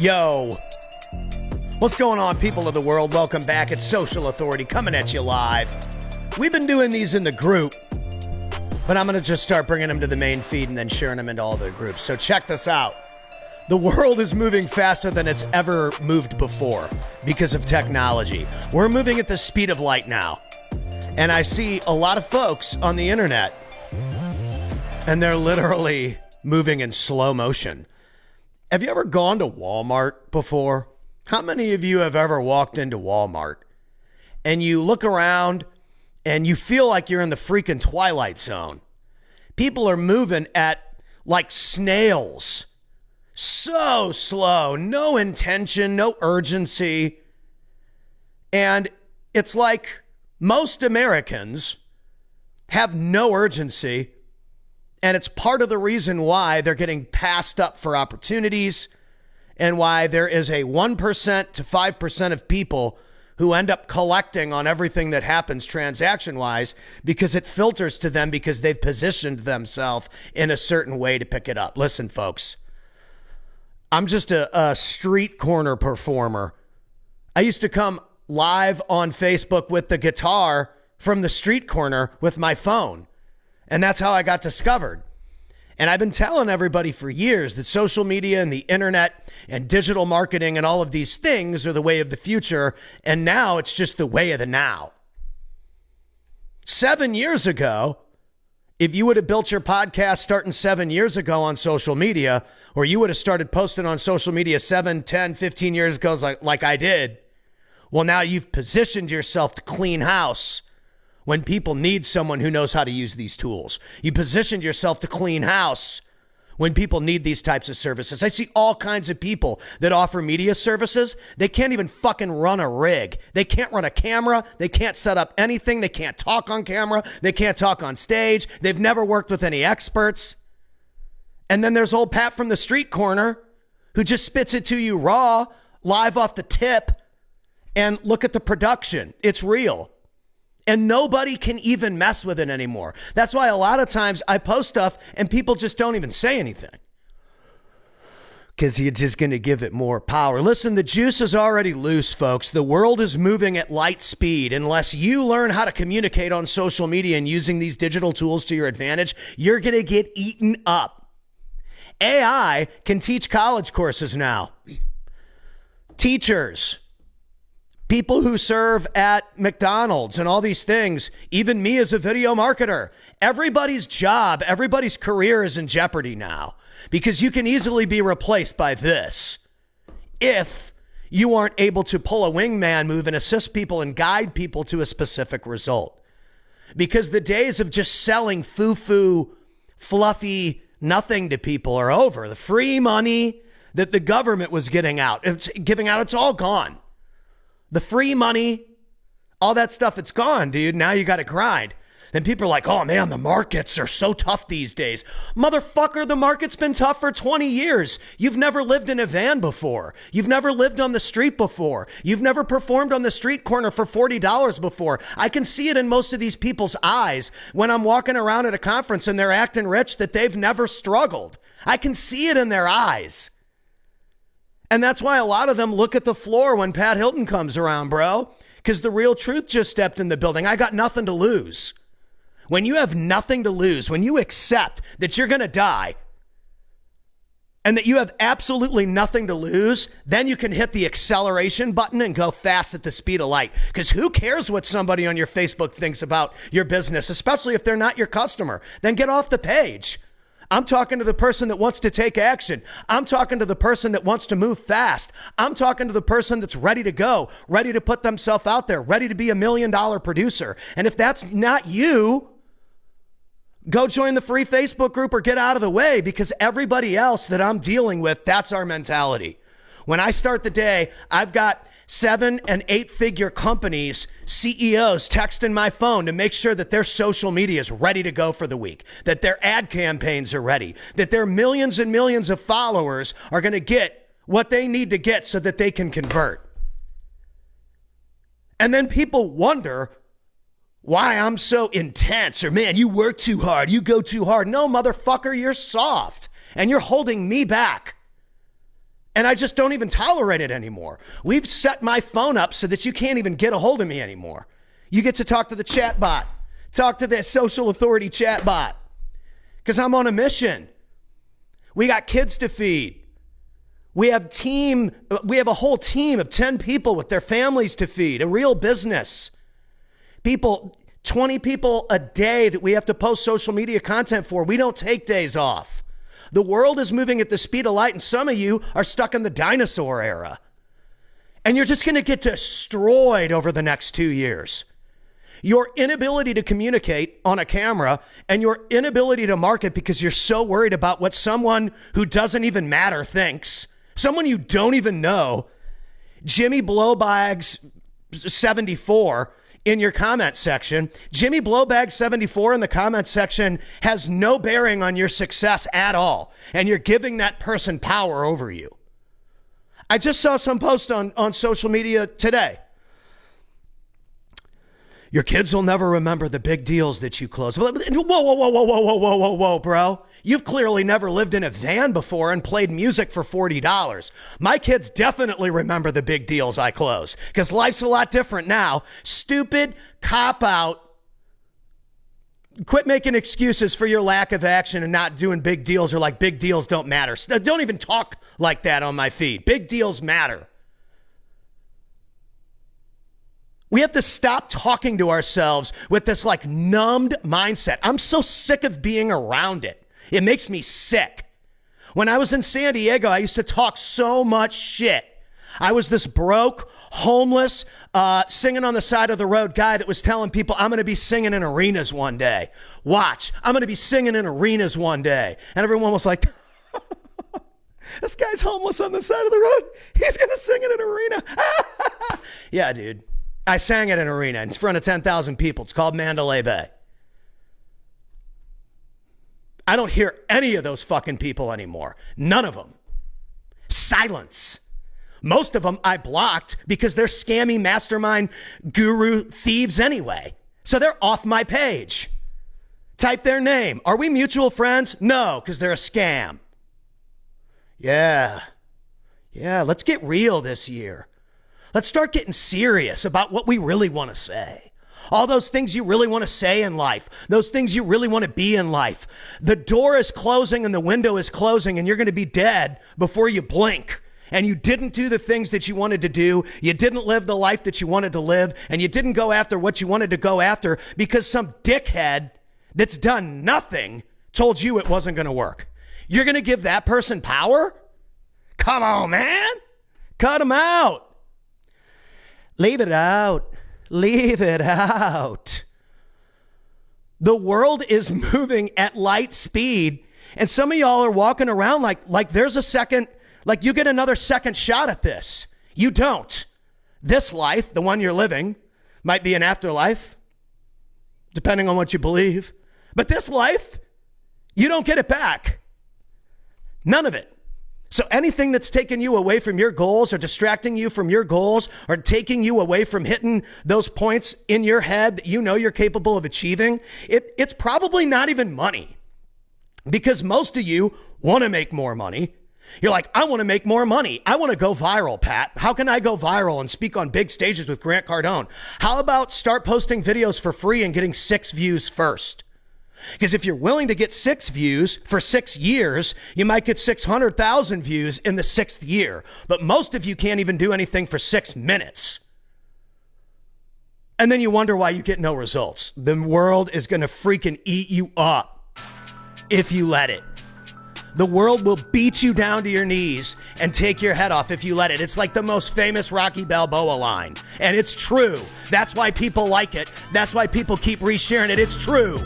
Yo, what's going on, people of the world? Welcome back. It's Social Authority coming at you live. We've been doing these in the group, but I'm going to just start bringing them to the main feed and then sharing them into all the groups. So check this out. The world is moving faster than it's ever moved before because of technology. We're moving at the speed of light now. And I see a lot of folks on the internet, and they're literally moving in slow motion. Have you ever gone to Walmart before? How many of you have ever walked into Walmart and you look around and you feel like you're in the freaking Twilight Zone? People are moving at like snails. So slow, no intention, no urgency. And it's like most Americans have no urgency. And it's part of the reason why they're getting passed up for opportunities and why there is a 1% to 5% of people who end up collecting on everything that happens transaction-wise because it filters to them because they've positioned themselves in a certain way to pick it up. Listen, folks, I'm just a street corner performer. I used to come live on Facebook with the guitar from the street corner with my phone. And that's how I got discovered. And I've been telling everybody for years that social media and the internet and digital marketing and all of these things are the way of the future. And now it's just the way of the now. 7 years ago, if you would have built your podcast starting 7 years ago on social media, or you would have started posting on social media 7, 10, 15 years ago like I did, well, now you've positioned yourself to clean house when people need someone who knows how to use these tools. You positioned yourself to clean house when people need these types of services. I see all kinds of people that offer media services. They can't even fucking run a rig. They can't run a camera. They can't set up anything. They can't talk on camera. They can't talk on stage. They've never worked with any experts. And then there's old Pat from the street corner who just spits it to you raw, live off the tip, and look at the production. It's real. And nobody can even mess with it anymore. That's why a lot of times I post stuff and people just don't even say anything. Because you're just going to give it more power. Listen, the juice is already loose, folks. The world is moving at light speed. Unless you learn how to communicate on social media and using these digital tools to your advantage, you're going to get eaten up. AI can teach college courses now. Teachers, people who serve at McDonald's and all these things, even me as a video marketer, everybody's job, everybody's career is in jeopardy now because you can easily be replaced by this if you aren't able to pull a wingman move and assist people and guide people to a specific result. Because the days of just selling foo-foo, fluffy nothing to people are over. The free money that the government was giving out, it's all gone. The free money, all that stuff, it's gone, dude. Now you got to grind. Then people are like, oh, man, the markets are so tough these days. Motherfucker, the market's been tough for 20 years. You've never lived in a van before. You've never lived on the street before. You've never performed on the street corner for $40 before. I can see it in most of these people's eyes when I'm walking around at a conference and they're acting rich that they've never struggled. I can see it in their eyes. And that's why a lot of them look at the floor when Pat Hilton comes around, bro, because the real truth just stepped in the building. I got nothing to lose. When you have nothing to lose, when you accept that you're going to die and that you have absolutely nothing to lose, then you can hit the acceleration button and go fast at the speed of light. Because who cares what somebody on your Facebook thinks about your business, especially if they're not your customer? Then get off the page. I'm talking to the person that wants to take action. I'm talking to the person that wants to move fast. I'm talking to the person that's ready to go, ready to put themselves out there, ready to be $1 million producer. And if that's not you, go join the free Facebook group or get out of the way, because everybody else that I'm dealing with, that's our mentality. When I start the day, I've got 7- and 8-figure companies, CEOs texting my phone to make sure that their social media is ready to go for the week, that their ad campaigns are ready, that their millions and millions of followers are going to get what they need to get so that they can convert. And then people wonder why I'm so intense, or man, you work too hard, you go too hard. No, motherfucker, you're soft and you're holding me back. And I just don't even tolerate it anymore. We've set my phone up so that you can't even get a hold of me anymore. You get to talk to the chat bot. Talk to the social authority chat bot. Because I'm on a mission. We got kids to feed. We have a whole team of 10 people with their families to feed. A real business. People, 20 people a day that we have to post social media content for. We don't take days off. The world is moving at the speed of light, and some of you are stuck in the dinosaur era. And you're just going to get destroyed over the next 2 years. Your inability to communicate on a camera and your inability to market because you're so worried about what someone who doesn't even matter thinks, someone you don't even know, Jimmy Blowbags 74 in your comment section. Jimmy Blowbag 74 in the comment section has no bearing on your success at all. And you're giving that person power over you. I just saw some post on social media today. Your kids will never remember the big deals that you close. Whoa, bro. You've clearly never lived in a van before and played music for $40. My kids definitely remember the big deals I close because life's a lot different now. Stupid cop out. Quit making excuses for your lack of action and not doing big deals or like big deals don't matter. Don't even talk like that on my feed. Big deals matter. We have to stop talking to ourselves with this like numbed mindset. I'm so sick of being around it. It makes me sick. When I was in San Diego, I used to talk so much shit. I was this broke, homeless, singing on the side of the road guy that was telling people, I'm going to be singing in arenas one day. Watch, I'm going to be singing in arenas one day. And everyone was like, this guy's homeless on the side of the road. He's going to sing in an arena. Yeah, dude. I sang at an arena in front of 10,000 people. It's called Mandalay Bay. I don't hear any of those fucking people anymore. None of them. Silence. Most of them I blocked because they're scammy mastermind guru thieves anyway. So they're off my page. Type their name. Are we mutual friends? No, because they're a scam. Yeah, let's get real this year. Let's start getting serious about what we really want to say. All those things you really want to say in life, those things you really want to be in life. The door is closing and the window is closing and you're going to be dead before you blink. And you didn't do the things that you wanted to do. You didn't live the life that you wanted to live. And you didn't go after what you wanted to go after because some dickhead that's done nothing told you it wasn't going to work. You're going to give that person power? Come on, man. Cut him out. Leave it out. Leave it out. The world is moving at light speed, and some of y'all are walking around like there's a second, like you get another second shot at this. You don't. This life, the one you're living, might be an afterlife, depending on what you believe. But this life, you don't get it back. None of it. So anything that's taking you away from your goals or distracting you from your goals or taking you away from hitting those points in your head that you know you're capable of achieving, it's probably not even money. Because most of you want to make more money. You're like, I want to make more money. I want to go viral, Pat. How can I go viral and speak on big stages with Grant Cardone? How about start posting videos for free and getting 6 views first? Because if you're willing to get 6 views for 6 years, you might get 600,000 views in the 6th year. But most of you can't even do anything for 6 minutes. And then you wonder why you get no results. The world is going to freaking eat you up if you let it. The world will beat you down to your knees and take your head off if you let it. It's like the most famous Rocky Balboa line. And it's true. That's why people like it. That's why people keep resharing it. It's true.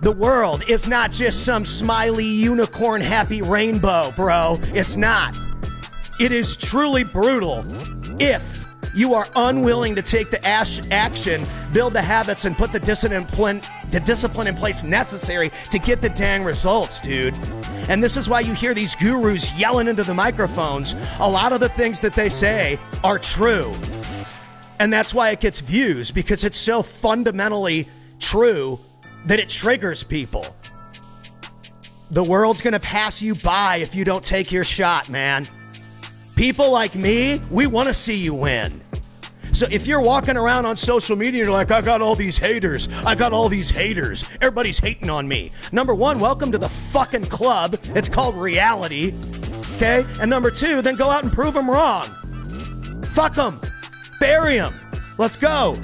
The world is not just some smiley unicorn happy rainbow, bro. It's not. It is truly brutal if you are unwilling to take the action, build the habits, and put the discipline in place necessary to get the dang results, dude. And this is why you hear these gurus yelling into the microphones. A lot of the things that they say are true. And that's why it gets views, because it's so fundamentally true that it triggers people. The world's going to pass you by if you don't take your shot, man. People like me, we want to see you win. So if you're walking around on social media, you're like, I got all these haters. I got all these haters. Everybody's hating on me. Number one, welcome to the fucking club. It's called reality. Okay? And number two, then go out and prove them wrong. Fuck them. Bury them. Let's go.